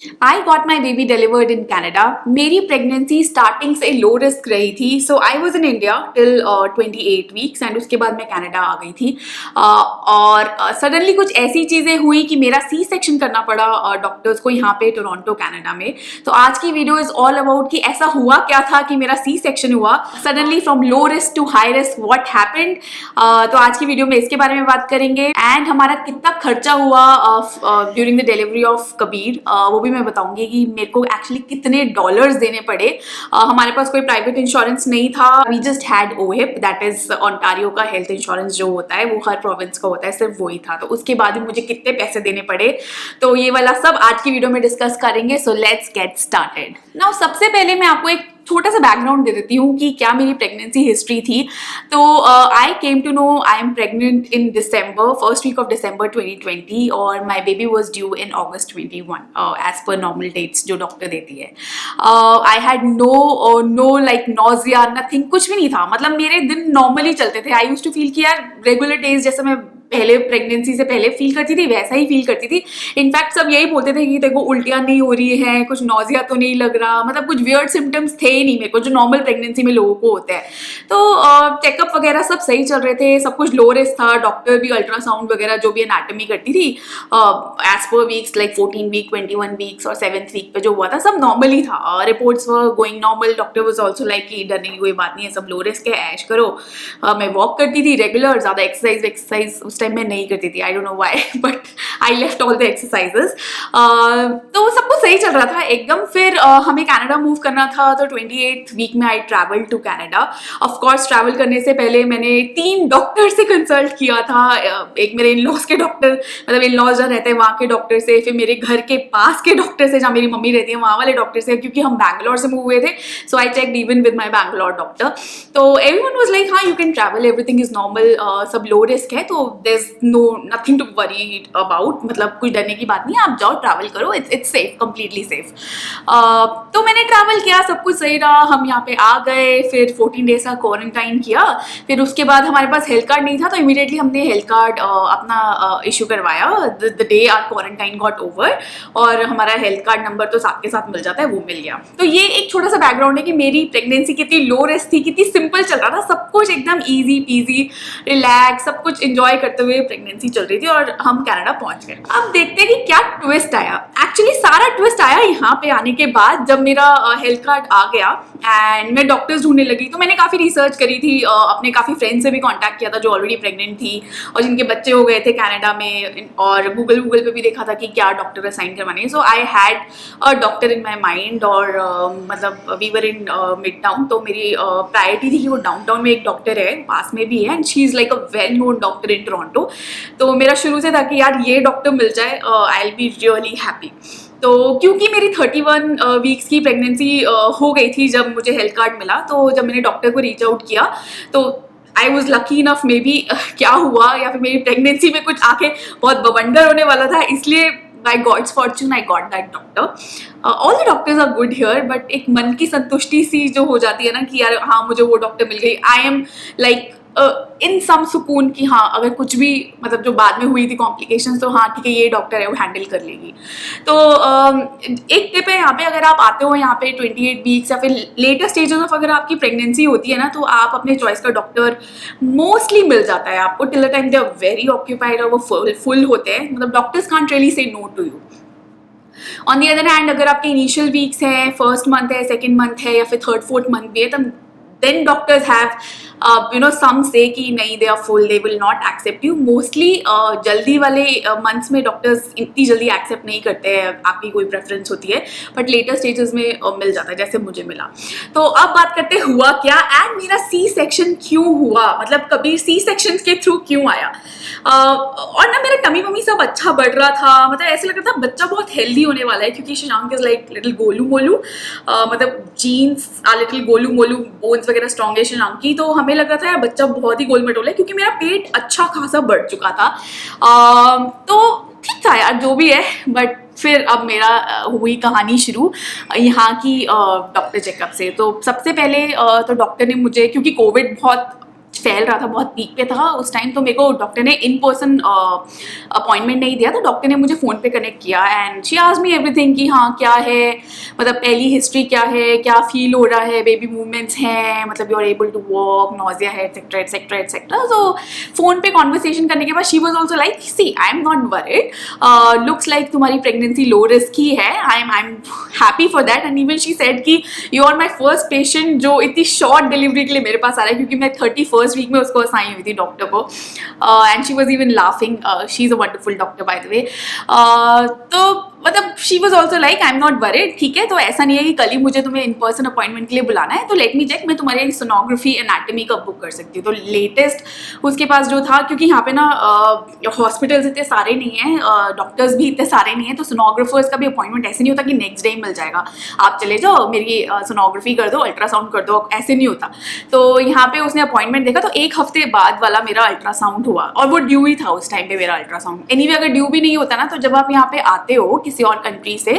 I got my baby delivered in Canada. मेरी pregnancy starting से low risk रही थी। So I was in India till 28 weeks and उसके बाद मैं कैनेडा आ गई थी। और सडनली कुछ ऐसी चीज़ें हुई कि मेरा सी सेक्शन करना पड़ा डॉक्टर्स को यहाँ पे टोरंटो कैनेडा में। तो आज की वीडियो इज ऑल अबाउट कि ऐसा हुआ क्या था कि मेरा सी सेक्शन हुआ suddenly from low risk to high risk, what happened. तो आज की वीडियो में इसके बारे में बात करेंगे एंड हमारा कितना खर्चा हुआ during the delivery of Kabir, वो भी मैं बताऊंगी कि मेरे को एक्चुअली कितने डॉलर्स देने पड़े। हमारे पास कोई प्राइवेट इंश्योरेंस नहीं था। We just had OHIP, that is Ontario का हेल्थ इंश्योरेंस जो होता है वो हर प्रोविंस का होता है, सिर्फ वही था। तो उसके बाद भी मुझे कितने पैसे देने पड़े, तो ये वाला सब आज की वीडियो में डिस्कस करेंगे। So let's get started now. सबसे पहले मैं आपको एक छोटा सा बैकग्राउंड दे देती हूँ कि क्या मेरी प्रेगनेंसी हिस्ट्री थी। तो I came to know I am pregnant in December, first week of December 2020 और my baby was due in August 21 as per normal dates जो डॉक्टर देती है। I had no like nausea, nothing, कुछ भी नहीं था। मतलब मेरे दिन नॉर्मली चलते थे। आई यूज टू फील कि यार रेगुलर डेज जैसे मैं पहले प्रेगनेंसी से पहले फील करती थी वैसा ही फील करती थी। इनफैक्ट सब यही बोलते थे कि देखो उल्टियाँ नहीं हो रही है, कुछ नॉजिया तो नहीं लग रहा, मतलब कुछ वियर्ड सिम्टम्स थे ही नहीं मेरे को जो नॉर्मल प्रेगनेंसी में लोगों को होते हैं। तो चेकअप वगैरह सब सही चल रहे थे, सब कुछ लो रिस्क था। डॉक्टर भी अल्ट्रासाउंड वगैरह जो भी एनाटमी करती थी as per weeks, like 14 week, 21 weeks और 7th वीक पे जो हुआ था सब नॉर्मल ही था। Reports were going normal. Doctor was also like कि डरने की कोई बात नहीं है, सब लो रिस्क है, ऐश करो। मैं वॉक करती थी रेगुलर, ज़्यादा एक्सरसाइज उस टाइम में नहीं करती थी। आई don't know why but I left all the exercises. तो सब कुछ सही चल रहा था एकदम। फिर हमें कनाडा मूव करना था, तो 28th वीक में I travel to Canada. Of course travel करने से पहले मैंने 3 डॉक्टर से कंसल्ट किया था। एक मेरे इन लॉज के डॉक्टर, मतलब इन लॉज जहाँ रहते हैं वहाँ के डॉक्टर से, फिर मेरे घर के पास के डॉक्टर से जहाँ मेरी मम्मी रहती है वहाँ वाले डॉक्टर से, क्योंकि हम बैंगलोर से मूव हुए थे। So I checked even with my Bangalore doctor. तो एवरीवन वाज लाइक हाँ you can travel, everything is normal, सब लो रिस्क है, तो there is no nothing to worry about, मतलब कुछ डरने की बात नहीं है, आप जाओ ट्रैवल करो, इट्स सेफ, कंप्लीटली सेफ। तो मैंने ट्रैवल किया, सब कुछ सही रहा। हम यहाँ पे आ गए, फिर 14 डेज का क्वारंटाइन किया। फिर उसके बाद हमारे पास हेल्थ कार्ड नहीं था, तो इमीडिएटली हमने हेल्थ कार्ड अपना इशू करवाया the day our quarantine got over, और हमारा हेल्थ कार्ड नंबर तो साथ के साथ मिल जाता है, वो मिल गया। तो ये एक छोटा सा बैकग्राउंड है कि मेरी प्रेगनेंसी कितनी लो रिस्क थी, कितनी सिंपल चल रहा था, सब कुछ एकदम ईजी पीजी, रिलैक्स, सब कुछ इंजॉय करते हुए प्रेगनेंसी चल रही थी और हम कनाडा पहुंच गए। अब देखते हैं कि क्या ट्विस्ट आया। एक्चुअली सारा ट्विस्ट आया यहाँ पे आने के बाद, जब मेरा हेल्थ कार्ड आ गया एंड मैं डॉक्टर्स ढूंढने लगी। तो मैंने काफ़ी रिसर्च करी थी, अपने काफ़ी फ्रेंड्स से भी कांटेक्ट किया था जो ऑलरेडी प्रेग्नेंट थी और जिनके बच्चे हो गए थे कनाडा में, और गूगल पे भी देखा था कि क्या डॉक्टर असाइन करवाने। So I had a doctor in my mind, और मतलब we were in mid town, तो मेरी प्रायोरिटी थी कि वो डाउनटाउन में एक डॉक्टर है, पास में भी है, and she is like a well known doctor in Toronto. तो मेरा शुरू से था कि यार ये डॉक्टर मिल जाए, I will be really happy. तो क्योंकि मेरी 31 वीक्स की प्रेगनेंसी हो गई थी जब मुझे हेल्थ कार्ड मिला, तो जब मैंने डॉक्टर को रीच आउट किया तो I was lucky enough, may be क्या हुआ या फिर मेरी प्रेगनेंसी में कुछ आके बहुत बवंडर होने वाला था, इसलिए by God's fortune I got that doctor. All the doctors are good here, but एक मन की संतुष्टि सी जो हो जाती है ना कि यार हाँ मुझे वो डॉक्टर मिल गई, आई एम लाइक इन सम सुकून की हाँ अगर कुछ भी मतलब जो बाद में हुई थी कॉम्प्लिकेशंस, तो हाँ ठीक है ये डॉक्टर है वो हैंडल कर लेगी। तो एक टिप है यहाँ पे, अगर आप आते हो यहाँ पे 28 वीक्स या फिर लेटर स्टेजेस ऑफ अगर आपकी प्रेगनेंसी होती है ना, तो आप अपने चॉइस का डॉक्टर मोस्टली मिल जाता है आपको। Till the time they are very occupied और वो फुल होते हैं, मतलब doctors can't really say no to you. On the other hand अगर आपके इनिशियल वीक्स हैं, फर्स्ट मंथ है, सेकेंड मंथ है या फिर थर्ड फोर्थ मंथ भी है, तब then doctors have some say कि नहीं they are full, they will not accept you. Mostly जल्दी वाले मंथ्स में डॉक्टर्स इतनी जल्दी एक्सेप्ट नहीं करते हैं, आपकी कोई प्रेफरेंस होती है, बट लेटर स्टेजेस में मिल जाता है जैसे मुझे मिला। तो अब बात करते हुआ क्या एंड मेरा सी सेक्शन क्यों हुआ, मतलब कबीर सी सेक्शन के थ्रू क्यों आया। और ना मेरा टमी मम्मी सब अच्छा बढ़ रहा था, मतलब ऐसे लग रहा था बच्चा बहुत हेल्दी होने वाला है, क्योंकि शशांक इज लाइक लिटिल गोलू मोलू, मतलब जीन्स आ लिटिल गोलू मोलू, बोन्स वगैरह स्ट्रॉन्ग है शशांक की। तो हमें लग रहा था यार बच्चा बहुत ही गोल मटोल है, क्योंकि मेरा पेट अच्छा खासा बढ़ चुका था। तो ठीक था यार जो भी है, बट फिर अब मेरा हुई कहानी शुरू यहाँ की डॉक्टर चेकअप से। तो सबसे पहले तो डॉक्टर ने मुझे, क्योंकि कोविड बहुत फैल रहा था, बहुत पीक पे था उस टाइम, तो मेरे को डॉक्टर ने इन पर्सन अपॉइंटमेंट नहीं दिया, तो डॉक्टर ने मुझे फ़ोन पे कनेक्ट किया and she asked me everything कि हाँ क्या है, मतलब पहली हिस्ट्री क्या है, क्या फील हो रहा है, बेबी मूवमेंट्स हैं, मतलब you are able to walk, nausea है, etcetera etcetera etcetera. So phone पे कॉन्वर्सेशन करने के बाद she was also like, see I am not worried, looks like तुम्हारी प्रेगनेंसी लो रिस्क ही है, I am happy for that. And even she said कि you are my first patient जो इतनी शॉर्ट डिलीवरी के लिए मेरे पास आ रहा है, क्योंकि मैं 31st वीक में उसको असाइन हुई थी डॉक्टर को, and she was even laughing, she is a wonderful doctor by the way. तो मतलब she was also like I am not worried, ठीक है, तो ऐसा नहीं है कि कल ही मुझे तुम्हें इन पर्सन अपॉइंटमेंट के लिए बुलाना है, तो लेट मी चेक, मैं तुम्हारी सोनोग्राफी एनाटमी कब बुक कर सकती हूँ। तो लेटेस्ट उसके पास जो था, क्योंकि यहाँ पे ना हॉस्पिटल्स इतने सारे नहीं हैं, डॉक्टर्स भी इतने सारे नहीं हैं, तो सोनोग्राफर्स का भी अपॉइंटमेंट ऐसे नहीं होता कि नेक्स्ट डे मिल जाएगा, आप चले जाओ मेरी सोनोग्राफी कर दो, अल्ट्रासाउंड कर दो, ऐसे नहीं होता। तो यहाँ पे उसने अपॉइंटमेंट देखा, तो 1 हफ्ते बाद वाला मेरा अल्ट्रासाउंड हुआ, और वो ड्यू ही था उस टाइम पे मेरा अल्ट्रासाउंड। एनीवे अगर ड्यू भी नहीं होता ना, तो जब आप यहाँ पे आते हो किसी और कंट्री से,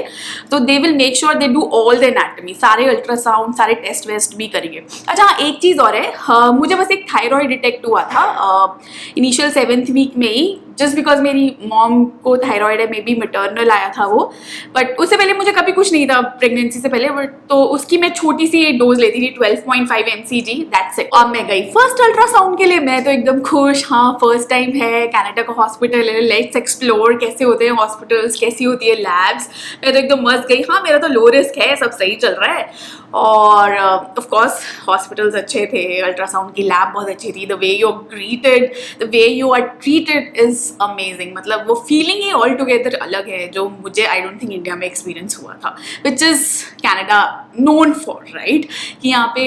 तो they will make sure they do all the anatomy, सारे अल्ट्रासाउंड, सारे टेस्ट वेस्ट भी करेंगे। अच्छा हाँ, एक चीज़ और है, मुझे बस एक थायराइड डिटेक्ट हुआ था इनिशियल 7th वीक में ही, जस्ट बिकॉज मेरी मॉम को थायराइड है, मे बी मैटरनल आया था वो, बट उससे पहले मुझे कभी कुछ नहीं था प्रेगनेंसी से पहले, बट तो उसकी मैं छोटी सी एक डोज लेती थी 12.5 mcg, दैट्स इट। अब मैं गई फर्स्ट अल्ट्रासाउंड के लिए, मैं तो एकदम खुश, हाँ फर्स्ट टाइम है, कनाडा का हॉस्पिटल है, लेट्स एक्सप्लोर कैसे होते हैं हॉस्पिटल्स, कैसी होती है लैब्स, मैं तो एकदम मस्त गई, हाँ मेरा तो लो रिस्क है, सब सही चल रहा है। और ऑफ कोर्स हॉस्पिटल्स अच्छे थे, अल्ट्रासाउंड की लैब बहुत अच्छी थी, the way you greeted, the way you are treated is amazing, मतलब वो फीलिंग ही ऑल टुगेदर अलग है, जो मुझे आई डोंट थिंक इंडिया में एक्सपीरियंस हुआ था, which is Canada known for, right, कि यहाँ पे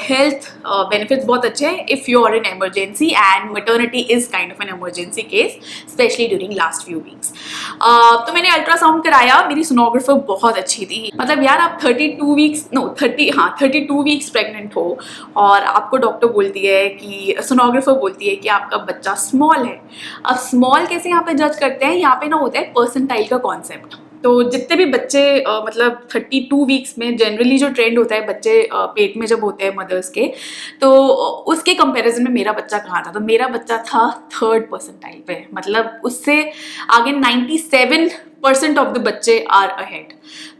हेल्थ बेनिफिट्स बहुत अच्छे हैं if you are in emergency, and maternity is kind of an emergency case, specially during last few weeks. तो मैंने अल्ट्रासाउंड कराया, मेरी सोनोग्राफर बहुत अच्छी थी, मतलब यार आप 32 वीक्स प्रेग्नेंट हो और आपको डॉक्टर बोलती है कि, सोनोग्राफर बोलती है कि आपका बच्चा स्मॉल है। अब स्मॉल कैसे यहाँ पे जज करते हैं, यहाँ पे ना होता है परसेंटाइल का कॉन्सेप्ट, तो जितने भी बच्चे मतलब 32 वीक्स में जनरली जो ट्रेंड होता है बच्चे पेट में जब होते हैं मदर्स के, तो उसके कंपैरिजन में मेरा बच्चा कहाँ था, तो मेरा बच्चा था 3rd परसेंटाइल पे, मतलब उससे आगे 97% ऑफ द बच्चे आर अहेड।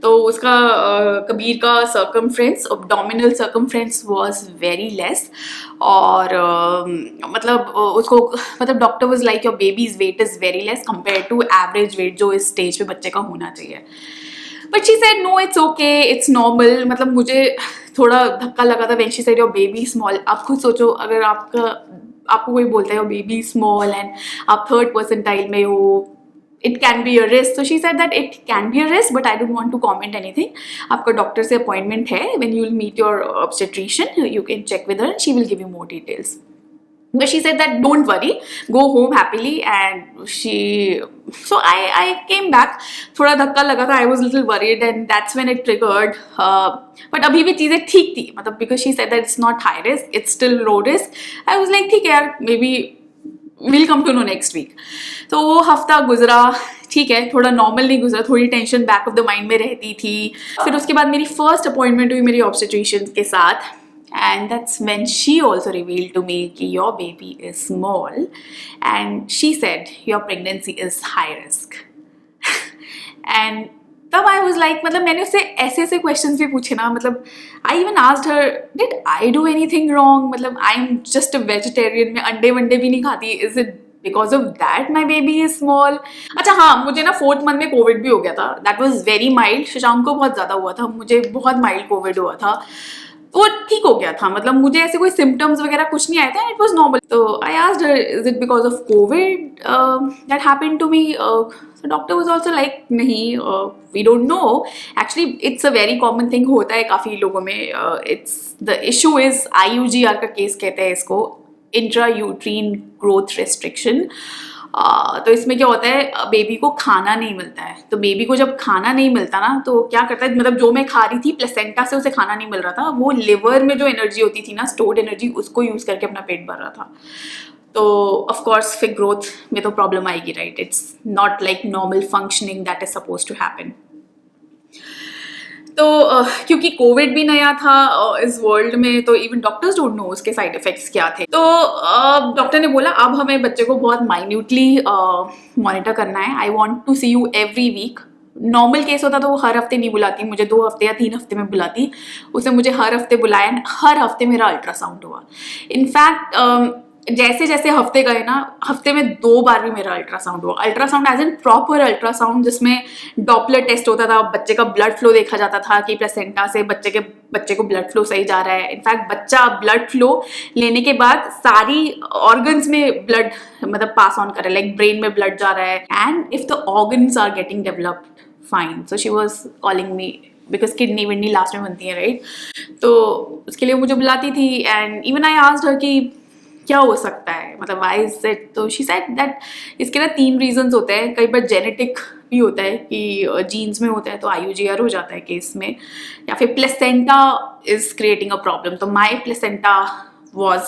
तो उसका कबीर का circumference, abdominal circumference was very less, और मतलब उसको, मतलब doctor was like your baby's weight is very less compare to average weight जो इस स्टेज पे बच्चे का होना चाहिए। But she said no it's okay, it's normal, मतलब मुझे थोड़ा धक्का लगा था when she said your baby small. आप खुद सोचो, अगर आपको कोई बोलता है योर बेबी स्मॉल एंड आप 3rd परसेंटाइल में हो, it can be a risk. So she said that it can be a risk, but I don't want to comment anything. आपका डॉक्टर से अपॉइंटमेंट है, when you will meet your obstetrician, you can check with her and she will give you more details. But she said that don't worry, go home happily, and so I came back. थोड़ा धक्का लगा था, I was little worried, and that's when it triggered. But अभी भी चीज़ें ठीक थी, मतलब because she said that it's not high risk, it's still low risk. I was like ठीक है यार, maybe will come to know next week. तो वो हफ्ता गुजरा, ठीक है, थोड़ा नॉर्मल नहीं गुजरा, थोड़ी tension back of the mind में रहती थी। फिर उसके बाद मेरी फर्स्ट अपॉइंटमेंट हुई मेरी ऑब्स्टेट्रिशियन के साथ, and that's when she also revealed to me कि your baby is small, and she said your pregnancy is high risk. And तब आई वॉज लाइक, मतलब मैंने उससे ऐसे ऐसे क्वेश्चन भी पूछे ना, मतलब I even asked her did I do anything wrong, मतलब I am just a vegetarian, मैं अंडे वंडे भी नहीं खाती, is it because of that my baby is small. अच्छा हाँ, मुझे ना 4th मंथ में कोविड भी हो गया था, that was very mild, Shashank को बहुत ज़्यादा हुआ था, मुझे बहुत माइल्ड कोविड हुआ था, वो ठीक हो गया था, मतलब मुझे ऐसे कोई सिम्टम्स वगैरह कुछ नहीं आए थे, इट वॉज नॉर्मल। तो I asked her is it because of Covid that happened to me, so doctor was also like नहीं, we don't know, actually it's a very common thing, होता है काफ़ी लोगों में, it's the issue is IUGR का case कहते हैं इसको, इंट्रा यूट्रीन ग्रोथ रेस्ट्रिक्शन। तो इसमें क्या होता है, बेबी को खाना नहीं मिलता है, तो बेबी को जब खाना नहीं मिलता ना, तो क्या करता है, मतलब जो मैं खा रही थी प्लेसेंटा से उसे खाना नहीं मिल रहा था, वो लिवर में जो एनर्जी होती थी ना, स्टोर्ड एनर्जी, उसको यूज़ करके अपना पेट भर रहा था। तो ऑफ कोर्स फिर ग्रोथ में तो प्रॉब्लम आएगी, right, it's not like normal functioning that is suppose to happen. तो क्योंकि कोविड भी नया था इस वर्ल्ड में, तो इवन डॉक्टर्स डोंट नो उसके साइड इफेक्ट्स क्या थे। तो डॉक्टर ने बोला अब हमें बच्चे को बहुत माइन्यूटली मॉनिटर करना है। I want to see you every week. Normal case होता तो वो हर हफ्ते नहीं बुलाती, मुझे 2 हफ्ते या 3 हफ्ते में बुलाती। उसने मुझे हर हफ्ते बुलाया, हर हफ्ते मेरा अल्ट्रासाउंड हुआ। इनफैक्ट जैसे जैसे हफ्ते गए ना, हफ्ते में 2 बार भी मेरा अल्ट्रासाउंड हुआ। Ultrasound as in proper ultrasound, जिसमें डॉपलर टेस्ट होता था, बच्चे का ब्लड फ्लो देखा जाता था कि प्लेसेंटा से बच्चे को ब्लड फ्लो सही जा रहा है। इनफैक्ट बच्चा ब्लड फ्लो लेने के बाद सारी ऑर्गन्स में ब्लड मतलब पास ऑन कर रहा है, लाइक ब्रेन में ब्लड जा रहा है, and if the organs are getting developed fine. So she was calling me because kidney विडनी लास्ट में बनती है, राइट? तो उसके लिए मुझे बुलाती थी, एंड इवन आई आस्क्ड हर कि क्या हो सकता है, मतलब व्हाई इज इट? तो शी सेड दैट इसके ना 3 रीजंस होते हैं। कई बार जेनेटिक भी होता है कि जीन्स में होता है तो IUGR हो जाता है केस में, या फिर placenta is creating a problem. तो माई प्लेसेंटा वॉज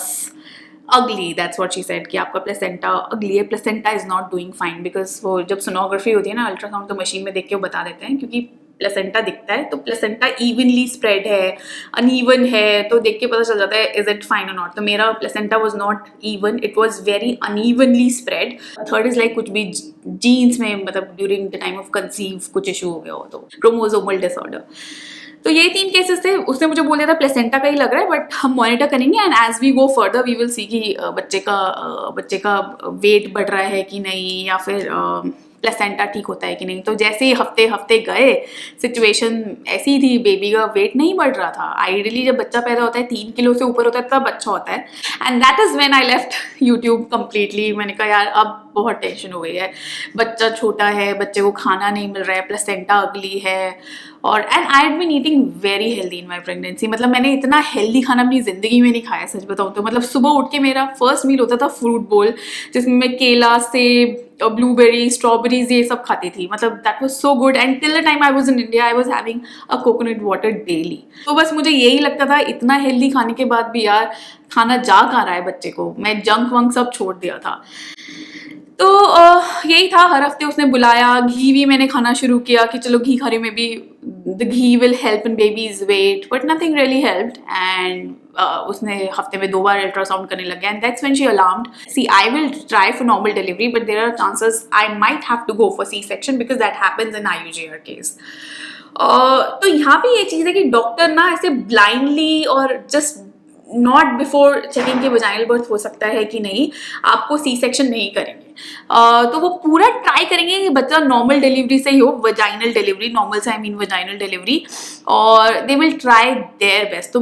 अगली, दैट्स व्हाट शी सेड कि आपका प्लेसेंटा अगली है। Placenta is not doing fine because वो जब सोनोग्राफी होती है ना, अल्ट्रासाउंड तो मशीन में देख के वो बता देते हैं, क्योंकि प्लेसेंटा दिखता है तो प्लेसेंटा इवनली स्प्रेड है, अनइवन है, तो देख के पता चल जाता है इज इट फाइन और नॉट। तो मेरा placenta was not even, it was very unevenly spread. Third is like कुछ भी जीन्स में, मतलब during the time of conceive कुछ इशू हो गया हो, तो क्रोमोसोमल डिसऑर्डर। तो ये 3 केसेस थे। उसने मुझे बोल दिया था प्लेसेंटा का ही लग रहा है, बट हम मॉनिटर करेंगे and as we go further we will see कि बच्चे का वेट बढ़ रहा है कि नहीं, या फिर प्लेसेंटा ठीक होता है कि नहीं। तो जैसे ही हफ्ते गए, सिचुएशन ऐसी थी, बेबी का वेट नहीं बढ़ रहा था। आइडियली जब बच्चा पैदा होता है 3 किलो से ऊपर होता है तब अच्छा होता है, and that is when I left YouTube completely. मैंने कहा यार अब बहुत टेंशन हो गई है, बच्चा छोटा है, बच्चे को खाना नहीं मिल रहा है, प्लेसेंटा अगली है, और and I had been eating very healthy in my pregnancy. मतलब मैंने इतना हेल्दी खाना अपनी जिंदगी में नहीं खाया, सच बताऊँ तो। मतलब सुबह उठ के मेरा फर्स्ट मील होता था फ्रूट बोल, जिसमें मैं केला, सेब, ब्लूबेरी, स्ट्रॉबेरीज ये सब खाती थी। मतलब that was so good, and till the time I was in India I was having a coconut water daily. तो बस मुझे यही लगता था, इतना हेल्दी खाने के बाद भी यार खाना जा कहाँ रहा है बच्चे को। मैं जंक वंक सब छोड़ दिया था। तो यही था, हर हफ्ते उसने बुलाया। घी भी मैंने खाना शुरू किया कि चलो घी खाने में भी the ghee will help in baby's weight, but nothing really helped. And उसने हफ्ते में 2 बार अल्ट्रासाउंड करने लग गया, and that's when she alarmed. See I will try for normal delivery, but there are chances I might have to go for C-section because that happens in IUGR case. तो यहाँ पे ये चीज़ है कि डॉक्टर ना ऐसे ब्लाइंडली और just not before checking के वजाइनल बर्थ हो सकता है कि नहीं, आपको C-section नहीं करेंगे। तो वो पूरा ट्राई करेंगे कि बच्चा नॉर्मल डिलीवरी से ही हो, वजाइनल डिलीवरी, नॉर्मल से आई मीन वजाइनल डिलीवरी, और they will try their best. तो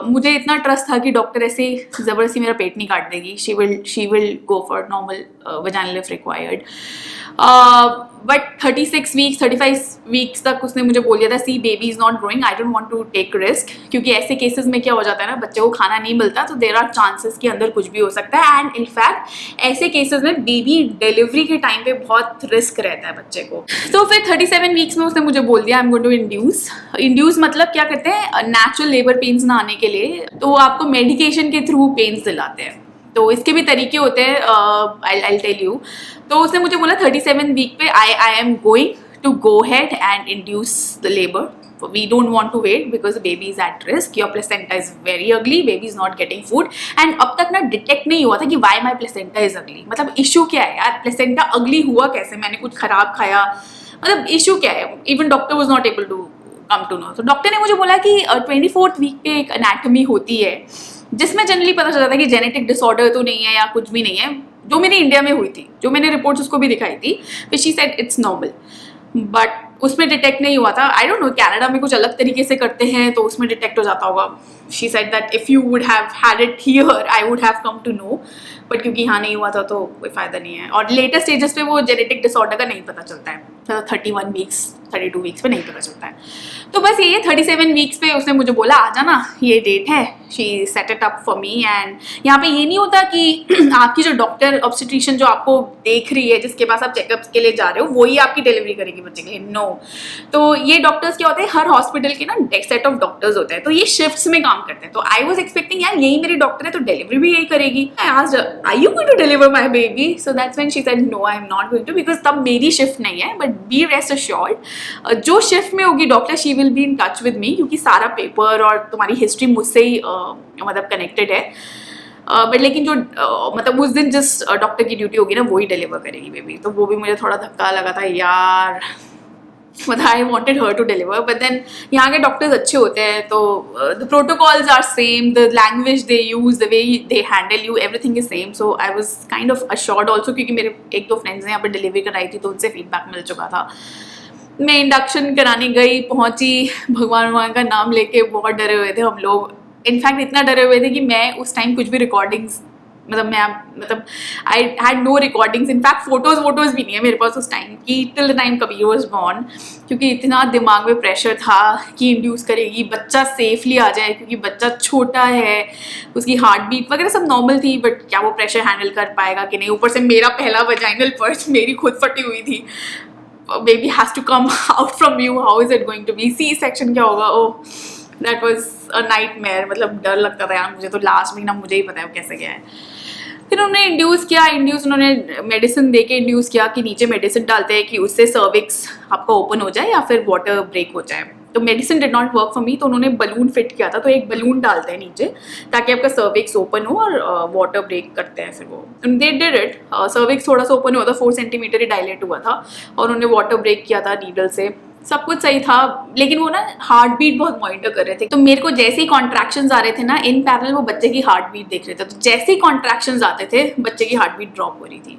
मुझे इतना ट्रस्ट था कि डॉक्टर ऐसे ज़बरदस्ती मेरा पेट नहीं काट देगी, she will go for normal vaginal if required. But 36 weeks 35 weeks तक उसने मुझे बोल दिया था see baby is not growing, I don't want to take risk, क्योंकि ऐसे केसेस में क्या हो जाता है ना, बच्चे को खाना नहीं मिलता तो देयर आर चांसेस कि अंदर कुछ भी हो सकता है। एंड इनफैक्ट ऐसे केसेस में बेबी डिलीवरी के टाइम पे बहुत रिस्क रहता है बच्चे को। तो फिर 37 वीक्स में उसने मुझे बोल दिया I am going to induce मतलब क्या करते हैं, नेचुरल लेबर पेन्स ना आने के लिए तो आपको मेडिकेशन के थ्रू पेन्स दिलाते हैं। तो इसके भी तरीके होते हैं, आई टेल यू। तो उसने मुझे बोला 37 वीक पे I am going to go head and induce the labour, we don't want to wait because the baby is at risk, your placenta is very ugly, baby is not getting food। and अब तक ना detect नहीं हुआ था कि why my placenta is ugly, मतलब issue क्या है यार, प्लेसेंटा अगली हुआ कैसे, मैंने कुछ खराब खाया, मतलब इशू क्या है। Even doctor was not able to come to know. तो डॉक्टर ने मुझे बोला कि 24th वीक पे एक एनाटॉमी होती है जिसमें जनरली पता चल जाता है कि जेनेटिक डिसऑर्डर तो नहीं है या कुछ भी नहीं है, जो मेरी इंडिया में हुई थी, जो मैंने रिपोर्ट्स उसको भी दिखाई थी, फिर she said it's normal, but उसमें डिटेक्ट नहीं हुआ था। आई डोंट नो, कनाडा में कुछ अलग तरीके से करते हैं तो उसमें डिटेक्ट हो जाता होगा। She said that if you would have had it here I would have come to know, but क्योंकि यहाँ नहीं हुआ था तो कोई फायदा नहीं है। और लेटेस्ट स्टेजेस पे वो जेनेटिक डिसऑर्डर का नहीं पता चलता है, 31 वीक्स 32 वीक्स पे नहीं पता चलता है। तो बस ये 37 वीक्स पे उसने मुझे बोला आ जाना, ये डेट है। She said it up for me. And यहाँ पे ये नहीं होता कि आपकी जो डॉक्टर ऑब्स्टेट्रिशियन जो आपको देख रही है, जिसके पास आप चेकअप्स के लिए जा रहे हो, वही आपकी डिलीवरी करेगी बच्चे के लिए, नो। तो ये डॉक्टर्स क्या होते हैं, हर हॉस्पिटल के ना सेट ऑफ डॉक्टर्स होते हैं, तो ये शिफ्ट्स में काम करते हैं। तो आई वॉज एक्सपेक्टिंग यार यही मेरी डॉक्टर है तो डिलीवरी भी यही करेगी। I asked are you going to deliver my baby, so that's when she said no I am not going to, because तब मेरी शिफ्ट नहीं है बट बी रेस्ट अश्योर्ड, जो शिफ्ट में होगी doctor she will be in touch with me, क्योंकि सारा paper और तुम्हारी हिस्ट्री मुझसे ही मतलब कनेक्टेड है। बट लेकिन जो मतलब उस दिन जिस डॉक्टर की ड्यूटी होगी ना वो ही डिलीवर करेगी बेबी, तो वो भी मुझे थोड़ा धक्का लगा था यार। मतलब I wanted her to deliver, but then यहाँ के डॉक्टर्स अच्छे होते हैं, तो the protocols are same, the language they use, the way they handle you, everything is same. So I was kind of assured also, क्योंकि मेरे एक दो फ्रेंड्स ने यहाँ पर डिलीवरी कराई थी तो उनसे फीडबैक मिल चुका था। मैं इंडक्शन कराने गई, पहुंची, भगवान का नाम लेके बहुत डरे हुए थे हम लोग। इनफैक्ट इतना डरे हुए थे कि मैं उस टाइम कुछ भी रिकॉर्डिंग्स मतलब I had no recordings, in fact photos भी नहीं है मेरे पास उस टाइम की, till the time Kabir was born, क्योंकि इतना दिमाग में प्रेशर था कि इंड्यूस करेगी, बच्चा सेफली आ जाए, क्योंकि बच्चा छोटा है, उसकी हार्ट बीट वगैरह सब नॉर्मल थी, बट क्या वो प्रेशर हैंडल कर पाएगा कि नहीं। ऊपर से मेरा पहला वजाइनल पर्स मेरी खुद फटी हुई थी, baby has to come out from you, how is it going to be, C section क्या होगा, oh that was a nightmare. मतलब डर लगता था यार मुझे, तो लास्ट महीना मुझे ही पता है वो कैसे गया है। फिर उन्होंने इंड्यूस उन्होंने मेडिसिन दे के इंड्यूस किया कि नीचे मेडिसिन डालते हैं कि उससे सर्विक्स आपका ओपन हो जाए या फिर वाटर ब्रेक हो जाए। तो medicine did not work for me, तो उन्होंने बलून फिट किया था, तो एक बलून डालते हैं नीचे ताकि आपका सर्विक्स ओपन हो और वाटर ब्रेक करते हैं। फिर वो दे डिड इट, सर्विक्स थोड़ा सा ओपन हुआ था, 4 सेंटीमीटर ही डायलेट हुआ था, और उन्होंने वाटर ब्रेक किया था नीडल से, सब कुछ सही था। लेकिन वो ना हार्ट बीट बहुत मॉनिटर कर रहे थे, तो मेरे को जैसे ही कॉन्ट्रैक्शंस आ रहे थे ना, इन पैरेलल वो बच्चे की हार्ट बीट देख रहे थे, तो जैसे ही कॉन्ट्रैक्शंस आते थे बच्चे की हार्ट बीट ड्रॉप हो रही थी,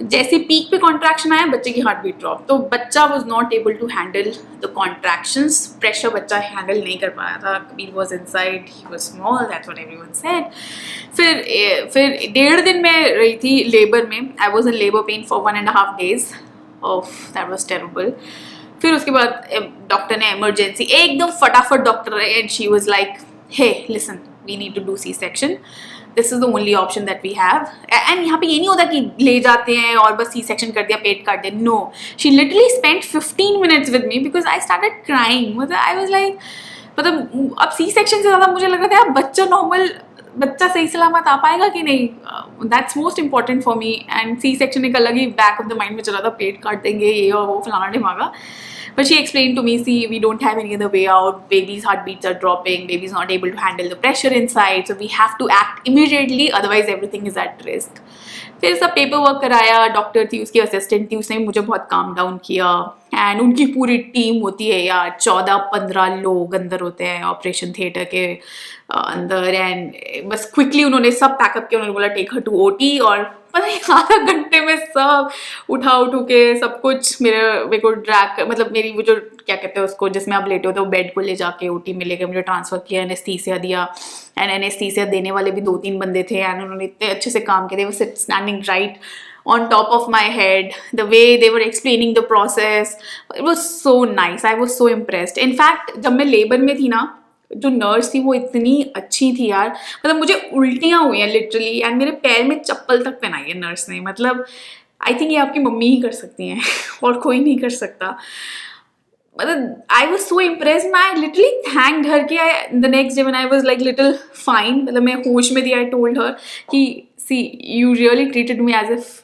जैसे पीक पे कॉन्ट्रैक्शन आया बच्चे की हार्ट बीट ड्रॉप, तो बच्चा was not able to handle the contractions, pressure बच्चा हैंडल नहीं कर पाया था। Kabir was inside, he was small, that's what everyone said. फिर 1.5 दिन मैं रही थी लेबर में, I was in labour pain for 1.5 days, ऑफ दैट वाज टेरिबल। फिर उसके बाद डॉक्टर ने इमरजेंसी एकदम फटाफट डॉक्टर है, and she was like, hey listen, we need to do C section, this is the only option that we have. And यहाँ पे ये नहीं होता कि ले जाते हैं और बस सी सेक्शन कर दिया, पेट काट दिया, no, she literally spent 15 minutes with me, because I started crying. मतलब आई वाज लाइक, मतलब अब सी सेक्शन से ज़्यादा मुझे लग रहा था बच्चा नॉर्मल, बच्चा सही सलामत आ पाएगा कि नहीं, that's most important for me. And C section एक अलग ही बैक ऑफ द माइंड में चला था, पेट काट देंगे ये और वो फलाना ढिमागा। But she explained to me, see, we don't have any other way out. Baby's heartbeats are dropping. Baby's not able to handle the pressure inside. So we have to act immediately. Otherwise, everything is at risk. फिर सब paper work कराया, doctor थी, उसकी assistant थी, उसने मुझे बहुत calm down किया। एंड उनकी पूरी टीम होती है यार, 14-15 लोग अंदर होते हैं ऑपरेशन थिएटर के अंदर। एंड बस क्विकली उन्होंने सब पैकअप किया, उन्होंने बोला टेक हर टू ओटी, और पता नहीं आधा घंटे में सब उठा के सब कुछ मेरे को ड्रैग, मतलब मेरी वो जो क्या कहते हैं उसको जिसमें आप लेटे होते हो, बेड को ले जाके ओटी में लेके मुझे ट्रांसफ़र किया, एनेस्थीसिया दिया। एंड एनेस्थीसिया देने वाले भी 2-3 बंदे थे, एंड उन्होंने इतने अच्छे से काम किए, वो standing right on top of my head, the way they were explaining the process, it was so nice. I was so impressed. In fact, जब मैं लेबर में थी ना, जो नर्स थी वो इतनी अच्छी थी यार, मतलब मुझे उल्टियाँ हुई हैं लिटरली, एंड मेरे पैर में चप्पल तक पहनाई है नर्स ने। मतलब आई थिंक ये आपकी मम्मी ही कर सकती हैं और कोई नहीं कर सकता। मतलब I was so impress, I literally thanked her कि the next day when I was like little fine, मतलब मैं होश में थी, आई टोल्ड हर कि see you really treated me as if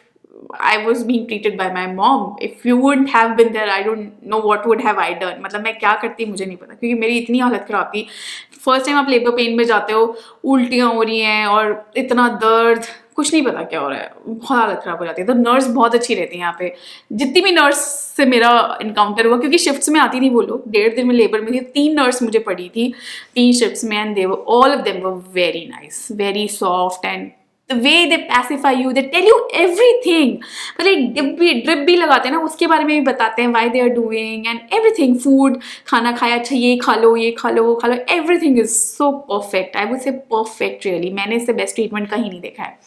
I was being treated by my mom. If you wouldn't have been there, I don't know what would have I done. मतलब मैं क्या करती मुझे नहीं पता, क्योंकि मेरी इतनी हालत ख़राब थी। फर्स्ट टाइम आप लेबर पेन में जाते हो, उल्टियाँ हो रही हैं और इतना दर्द, कुछ नहीं पता क्या हो रहा है, बहुत हालत ख़राब हो जाती है। तो नर्स बहुत अच्छी रहती है यहाँ पे, जितनी भी नर्स से मेरा इनकाउंटर हुआ, क्योंकि शिफ्ट्स में आती नहीं वो लोग। 1.5 दिन में लेबर में थी, 3 नर्स मुझे पड़ी थी 3 शिफ्ट्स में, and they were all of them were very nice, very soft, and the way they pacify you, they tell you everything. मतलब ड्रिप भी लगाते हैं ना, उसके बारे में भी बताते हैं, why they are doing and everything. food, खाना खाया, अच्छा ये खा लो, ये खा लो, वो खा लो, everything is so perfect. I would say perfect really. मैंने इससे बेस्ट ट्रीटमेंट कहीं नहीं देखा है।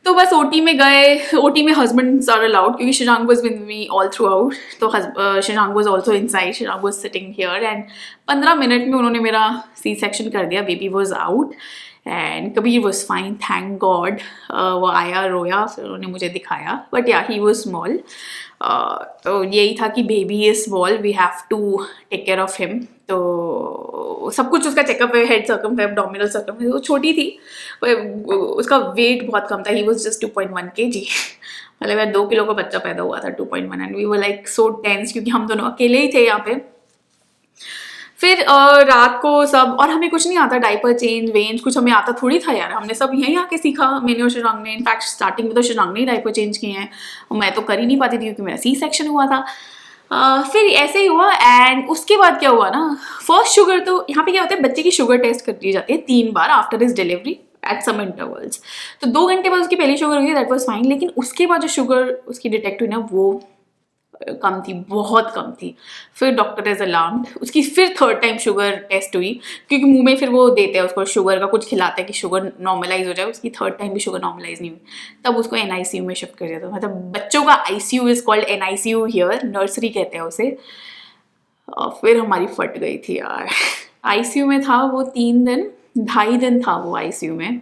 तो बस ओटी में गए, ओटी में हस्बैंड्स आर अलाउड, क्योंकि Shirang was with me all throughout, तो Shirang was also inside, Shirang was sitting here, and 15 minute में उन्होंने मेरा सी सेक्शन कर दिया, baby was out, and Kabir was fine, thank God. वो आया, रोया, फिर उन्होंने मुझे दिखाया, बट या ही वॉज स्मॉल। तो यही था कि baby is small, we have to take care of him. तो सब कुछ उसका चेकअप है, हेड सर्कमफेरेंस, एब्डोमिनल सर्कमफेरेंस, वो छोटी थी, उसका वेट बहुत कम था, ही वॉज जस्ट 2.1 kg। मतलब यार 2 किलो का बच्चा पैदा हुआ था 2.1 and we were like so tense क्योंकि हम दोनों अकेले ही थे यहाँ पे। फिर रात को सब, और हमें कुछ नहीं आता, डायपर चेंज वेंज कुछ हमें आता थोड़ी था यार, हमने सब यहीं आके सीखा, मैंने और शिरांग ने। इनफैक्ट स्टार्टिंग में तो शिरांग ने डायपर चेंज किए हैं, मैं तो कर ही नहीं पाती थी क्योंकि मेरा सी सेक्शन हुआ था। फिर ऐसे ही हुआ एंड उसके बाद क्या हुआ ना, फर्स्ट शुगर तो यहाँ पे क्या होता है, बच्चे की शुगर टेस्ट कर दी जाती है 3 बार after his delivery at some intervals. तो 2 घंटे बाद उसकी पहली शुगर हुई, दैट वाज फाइन, लेकिन उसके बाद जो शुगर उसकी डिटेक्ट हुई ना वो कम थी, बहुत कम थी। फिर डॉक्टर इज अलार्म्ड, उसकी फिर थर्ड टाइम शुगर टेस्ट हुई क्योंकि मुंह में फिर वो देते हैं उसको शुगर का कुछ खिलाते हैं कि शुगर नॉर्मलाइज हो जाए। उसकी थर्ड टाइम भी शुगर नॉर्मलाइज नहीं हुई, तब उसको एनआईसीयू में शिफ्ट कर दिया था। मतलब बच्चों का ICU is called NICU here, nursery कहते हैं उसे। फिर हमारी फट गई थी यार। आईसीयू में था वो 3 दिन, 2.5 दिन था वो आईसीयू में।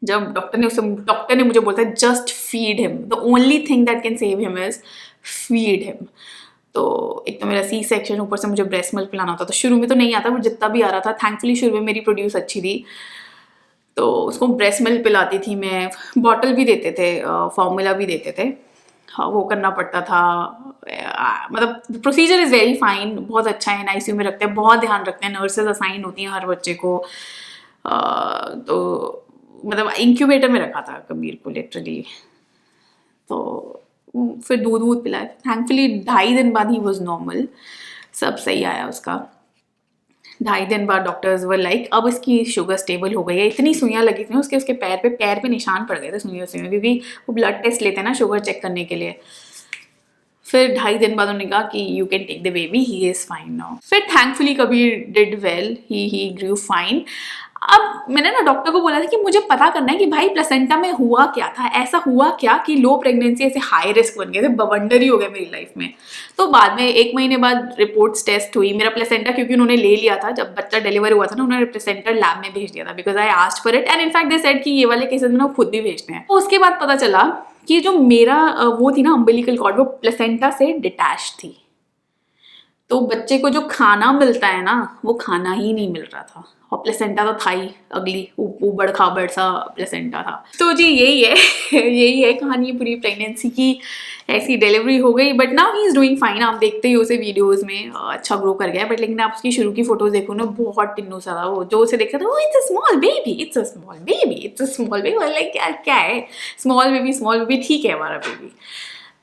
जब डॉक्टर ने मुझे बोलता है just feed him, the only thing that can save him is feed him. तो एक तो मेरा सी सेक्शन, ऊपर से मुझे ब्रेस्ट मिल्क पिलाना होता, तो शुरू में तो नहीं आता, वो जितना भी आ रहा था, थैंकफुली शुरू में मेरी प्रोड्यूस अच्छी थी तो उसको ब्रेस्ट मिल्क पिलाती थी मैं, बॉटल भी देते थे, फॉर्मूला भी देते थे, हाँ वो करना पड़ता था। मतलब प्रोसीजर इज़ वेरी फाइन, बहुत अच्छा है, एनआईसीयू में रखते हैं, बहुत ध्यान रखते हैं, नर्सेज असाइन होती हैं हर बच्चे को। तो मतलब इंक्यूबेटर में रखा था कबीर को लिटरली। तो फिर दूध वूध पिलाया, थैंकफुली 2.5 दिन बाद ही वॉज नॉर्मल, सब सही आया उसका। 2.5 दिन बाद डॉक्टर्स वर लाइक अब इसकी शुगर स्टेबल हो गई है। इतनी सुइयाँ लगी थी उसके पैर पे निशान पड़ गए थे सुइयों, क्योंकि वो ब्लड टेस्ट लेते हैं ना शुगर चेक करने के लिए। फिर 2.5 दिन बाद उन्होंने कहा कि you can take the baby, he is fine now. फिर thankfully Kabir did well, he grew fine. अब मैंने ना डॉक्टर को बोला था कि मुझे पता करना है कि भाई प्लेसेंटा में हुआ क्या था, ऐसा हुआ क्या कि लो प्रेगनेंसी ऐसे हाई रिस्क बन गए थे, बवंडर ही हो गया मेरी लाइफ में। तो बाद में 1 महीने बाद रिपोर्ट्स टेस्ट हुई, मेरा प्लेसेंटा क्योंकि उन्होंने ले लिया था जब बच्चा डिलीवर हुआ था ना, उन्होंने प्लेसेंटा लैब में भेज दिया था because I asked for it and in fact they said कि ये वाले केसेस में ना खुद भी भेजते हैं। तो उसके बाद पता चला कि जो मेरा वो थी ना अम्बिलिकल कॉर्ड, वो प्लेसेंटा से डिटैच थी। तो बच्चे को जो खाना मिलता है ना वो खाना ही नहीं मिल रहा था, और प्लेसेंटा तो था ही अगली ऊबड़ खाबड़ सा प्लेसेंटा था। तो जी यही है यही है कहानी पूरी प्रेगनेंसी की। ऐसी डिलीवरी हो गई but now he is doing fine, आप देखते ही उसे वीडियोस में अच्छा ग्रो कर गया। बट लेकिन आप उसकी शुरू की फोटोज देखो ना, बहुत टिन्नू सा था वो, जो उसे देखता था वो it's a small baby, it's a small baby, it's a small baby, like यार क्या है स्मॉल बेबी ठीक है हमारा बेबी।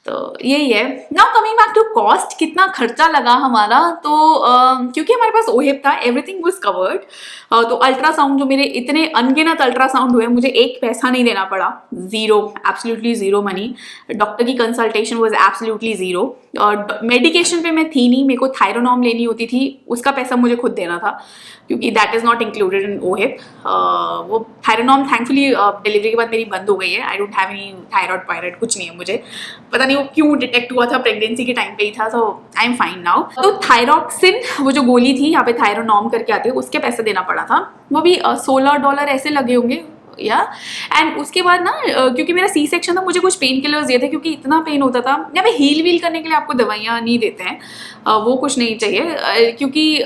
तो यही है। Now coming back to cost, कितना खर्चा लगा हमारा, तो क्योंकि हमारे पास ओहिप था, एवरीथिंग वाज कवर्ड। तो अल्ट्रासाउंड जो मेरे इतने अनगिनत अल्ट्रासाउंड हुए, मुझे 1 पैसा नहीं देना पड़ा, zero, absolutely zero money. Doctor की कंसल्टेशन वाज एब्सोल्युटली जीरो। और मेडिकेशन पे मैं थी नहीं, मेरे को थायरोनॉम लेनी होती थी, उसका पैसा मुझे खुद देना था क्योंकि that is not included in OHIP. वो थायरोनॉम थैंकफुली डिलीवरी के बाद मेरी बंद हो गई है, I don't have any thyroid pyrite, कुछ नहीं है मुझे, पता नहीं वो क्यों डिटेक्ट हुआ था, प्रेगनेंसी के टाइम पे ही था, सो आई एम फाइन नाउ। तो थायरॉक्सिन वो जो गोली थी यहाँ पे थायरोनॉम करके आते हैं, उसके पैसे देना पड़ा था, वो भी $16 ऐसे लगे होंगे या। एंड उसके बाद ना क्योंकि मेरा सी सेक्शन था, मुझे कुछ पेन किलर्स दिए थे क्योंकि इतना पेन होता था। यहाँ पे हील वील करने के लिए आपको दवाइयाँ नहीं देते हैं, वो कुछ नहीं चाहिए क्योंकि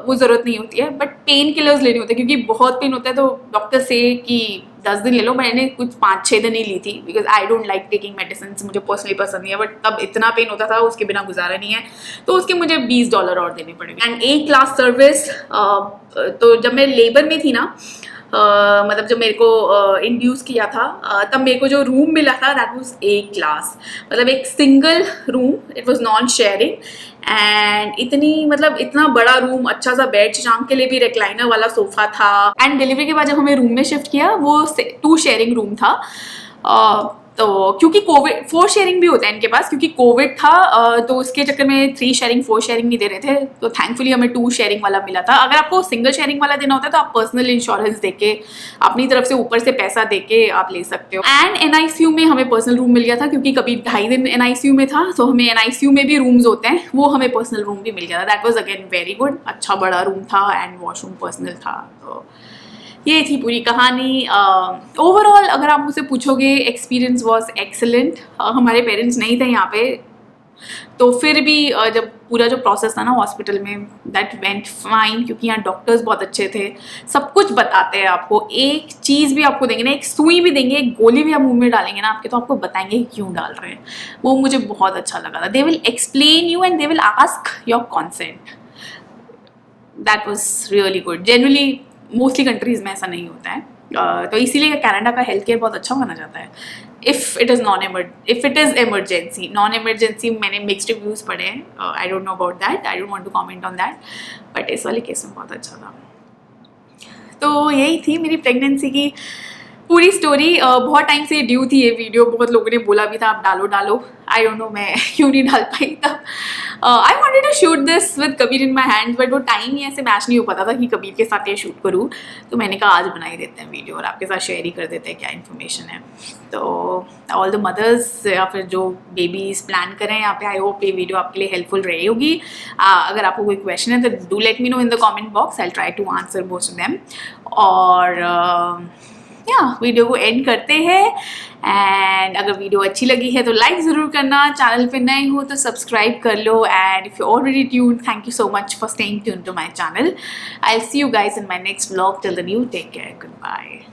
वो ज़रूरत नहीं होती है, बट पेन किलर्स लेने होते हैं क्योंकि बहुत पेन होता है। तो डॉक्टर से कि 10 दिन ले लो, मैंने कुछ 5-6 दिन ही ली थी because I don't like taking medicine, मुझे पर्सनली पसंद नहीं है, बट तब इतना पेन होता था उसके बिना गुजारा नहीं है, तो उसके मुझे $20 और देने पड़ेंगे। एंड A क्लास सर्विस, तो जब मैं लेबर में थी ना, मतलब जब मेरे को इंड्यूस किया था तब मेरे को जो रूम मिला था दैट वाज A क्लास, मतलब एक single room, it was non sharing. And मतलब इतना बड़ा रूम, अच्छा सा बेड, शाम के लिए भी रिक्लाइनर वाला सोफा था। एंड डिलीवरी के बाद जब हमें रूम में शिफ्ट किया, वो 2 शेयरिंग रूम था। तो क्योंकि कोविड 4 शेयरिंग भी होता है इनके पास, क्योंकि कोविड था तो उसके चक्कर में 3 शेयरिंग 4 शेयरिंग नहीं दे रहे थे, तो थैंकफुली हमें 2 शेयरिंग वाला मिला था। अगर आपको सिंगल शेयरिंग वाला देना होता है तो आप पर्सनल इंश्योरेंस देके अपनी तरफ से ऊपर से पैसा देके आप ले सकते हो। एंड एनआईसीयू में हमें पर्सनल रूम मिल गया था क्योंकि कभी 2.5 दिन एनआईसीयू में था, तो हमें एनआईसीयू में भी रूम्स होते हैं, वो हमें पर्सनल रूम भी मिल गया था। That was again very good, अच्छा बड़ा रूम था एंड वॉशरूम पर्सनल था। तो ये थी पूरी कहानी। ओवरऑल अगर आप मुझसे पूछोगे, एक्सपीरियंस वॉज एक्सेलेंट। हमारे पेरेंट्स नहीं थे यहाँ पे, तो फिर भी जब पूरा जो प्रोसेस था ना हॉस्पिटल में, दैट वेंट फाइन, क्योंकि यहाँ डॉक्टर्स बहुत अच्छे थे, सब कुछ बताते हैं आपको, एक चीज़ भी आपको देंगे ना, एक सुई भी देंगे, एक गोली भी आप मुंह में डालेंगे ना आपके, तो आपको बताएंगे क्यों डाल रहे हैं। वो मुझे बहुत अच्छा लगा था। They will explain you and they will ask your consent. That was really good. Generally mostly countries में ऐसा नहीं होता है, तो इसीलिए कनाडा का हेल्थ केयर बहुत अच्छा माना जाता है। If it is emergency, non emergency मैंने मिक्स्ड रिव्यूज़ पढ़े हैं, I don't know about that, I don't want to comment on that, but इस वाले केस में बहुत अच्छा था। तो यही थी मेरी प्रेगनेंसी की पूरी स्टोरी। बहुत टाइम से ड्यू थी ये वीडियो, बहुत लोगों ने बोला भी था आप डालो डालो, आई डोंट नो मैं क्यों नहीं डाल पाई तब। I wanted to shoot this with Kabir in my hands, बट वो टाइम ही ऐसे मैच नहीं हो पाता था कि कबीर के साथ ये शूट करूँ, तो मैंने कहा आज बना ही देते हैं वीडियो और आपके साथ शेयर ही कर देते हैं क्या इन्फॉर्मेशन है। तो ऑल द मदर्स या फिर जो बेबीज प्लान करें यहाँ पे, आई होप ये वीडियो आपके लिए हेल्पफुल रही होगी। अगर आपको कोई क्वेश्चन है तो do let me know in the comment box, I try to answer most of them. और वीडियो को एंड करते हैं। एंड अगर वीडियो अच्छी लगी है तो लाइक ज़रूर करना, चैनल पे नए हो तो सब्सक्राइब कर लो, and if you already tuned, thank you so much for staying tuned to my channel. I will see you guys in my next vlog. Till the new, take care, good bye.